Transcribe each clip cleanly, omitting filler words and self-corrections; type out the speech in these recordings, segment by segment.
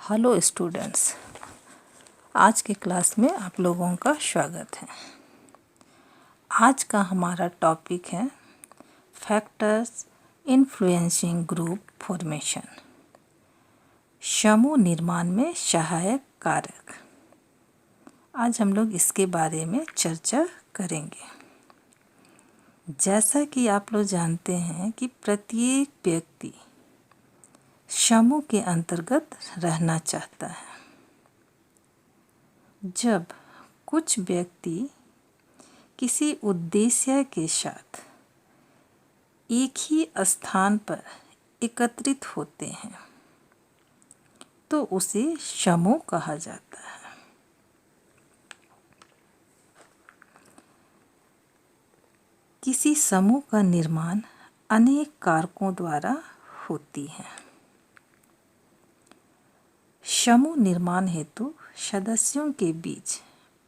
Hello students, आज के class में आप लोगों का स्वागत है। आज का हमारा टॉपिक है फैक्टर्स इन्फ्लुएंसिंग ग्रुप फॉर्मेशन, समूह निर्माण में सहायक कारक। आज हम लोग इसके बारे में चर्चा करेंगे। जैसा कि आप लोग जानते हैं कि प्रत्येक व्यक्ति समूह के अंतर्गत रहना चाहता है। जब कुछ व्यक्ति किसी उद्देश्य के साथ एक ही स्थान पर एकत्रित होते हैं तो उसे समूह कहा जाता है। किसी समूह का निर्माण अनेक कारकों द्वारा होती है। समूह निर्माण हेतु सदस्यों के बीच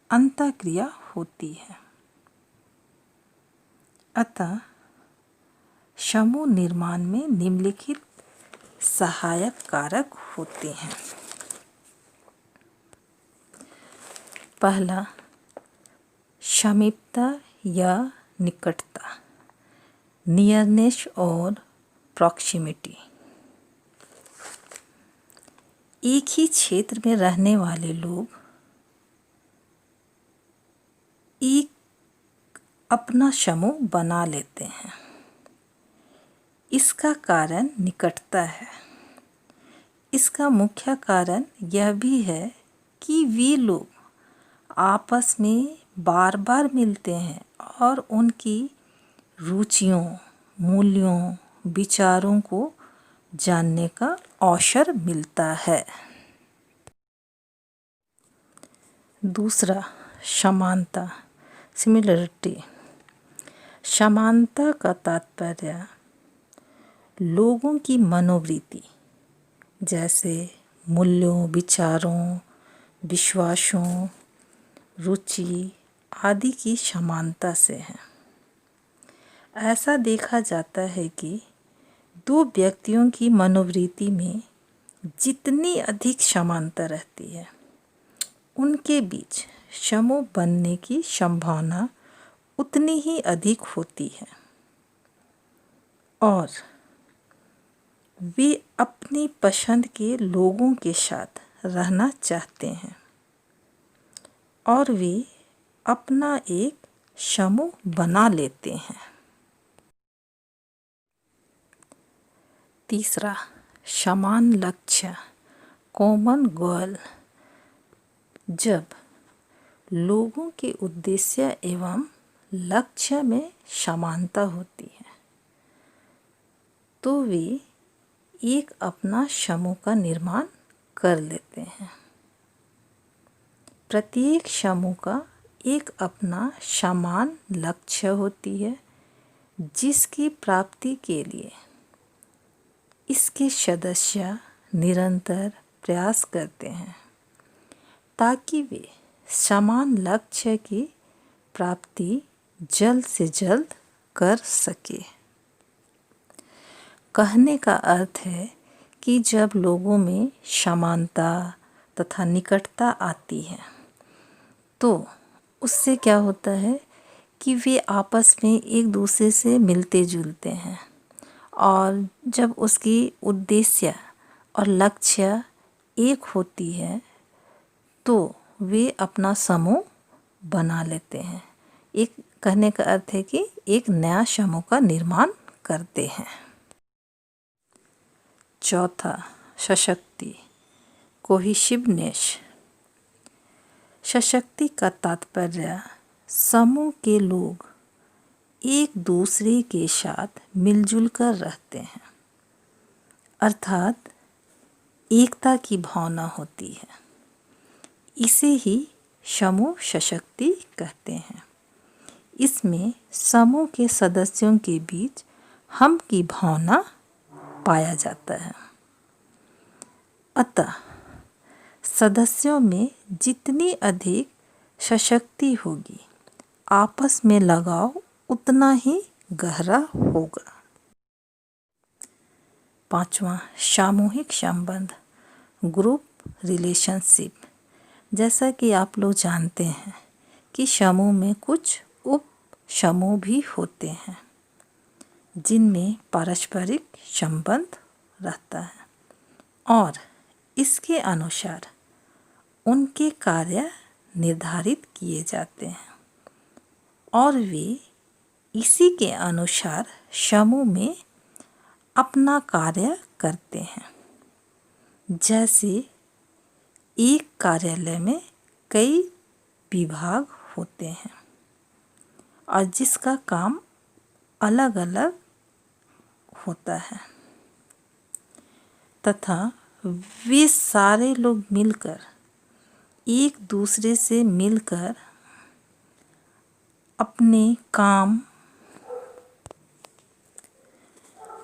अंतःक्रिया होती है। अतः समूह निर्माण में निम्नलिखित सहायक कारक होते हैं। पहला, समीपता या निकटता, नियरनेस और प्रॉक्सिमिटी। एक ही क्षेत्र में रहने वाले लोग एक अपना समूह बना लेते हैं। इसका कारण निकटता है। इसका मुख्य कारण यह भी है कि वे लोग आपस में बार बार मिलते हैं और उनकी रुचियों, मूल्यों, विचारों को जानने का अवसर मिलता है। दूसरा, समानता, सिमिलरिटी। समानता का तात्पर्य लोगों की मनोवृत्ति जैसे मूल्यों, विचारों, विश्वासों, रुचि आदि की समानता से है। ऐसा देखा जाता है कि दो व्यक्तियों की मनोवृत्ति में जितनी अधिक समानता रहती है, उनके बीच समूह बनने की संभावना उतनी ही अधिक होती है और वे अपनी पसंद के लोगों के साथ रहना चाहते हैं और वे अपना एक समूह बना लेते हैं। तीसरा, समान लक्ष्य, कॉमन गोल। जब लोगों के उद्देश्य एवं लक्ष्य में समानता होती है तो वे एक अपना समूह का निर्माण कर लेते हैं। प्रत्येक समूह का एक अपना समान लक्ष्य होती है जिसकी प्राप्ति के लिए इसके सदस्य निरंतर प्रयास करते हैं ताकि वे समान लक्ष्य की प्राप्ति जल्द से जल्द कर सके। कहने का अर्थ है कि जब लोगों में समानता तथा निकटता आती है तो उससे क्या होता है कि वे आपस में एक दूसरे से मिलते जुलते हैं और जब उसकी उद्देश्य और लक्ष्य एक होती है तो वे अपना समूह बना लेते हैं। एक कहने का अर्थ है कि एक नया समूह का निर्माण करते हैं। चौथा, सशक्ति, कोहेसिवनेस। सशक्ति का तात्पर्य समूह के लोग एक दूसरे के साथ मिलजुल कर रहते हैं, अर्थात एकता की भावना होती है। इसे ही समूह सशक्ति कहते हैं। इसमें समूह के सदस्यों के बीच हम की भावना पाया जाता है। अतः सदस्यों में जितनी अधिक सशक्ति होगी, आपस में लगाव उतना ही गहरा होगा। पांचवा, सामूहिक संबंध, ग्रुप रिलेशनशिप। जैसा कि आप लोग जानते हैं कि समूह में कुछ उप समूह भी होते हैं जिनमें पारस्परिक संबंध रहता है और इसके अनुसार उनके कार्य निर्धारित किए जाते हैं और वे इसी के अनुसार समूह में अपना कार्य करते हैं। जैसे एक कार्यालय में कई विभाग होते हैं और जिसका काम अलग अलग होता है तथा वे सारे लोग मिलकर एक दूसरे से मिलकर अपने काम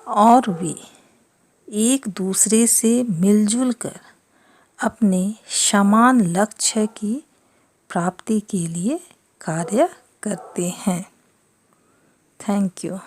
और वे एक दूसरे से मिलजुल कर अपने समान लक्ष्य की प्राप्ति के लिए कार्य करते हैं। Thank you.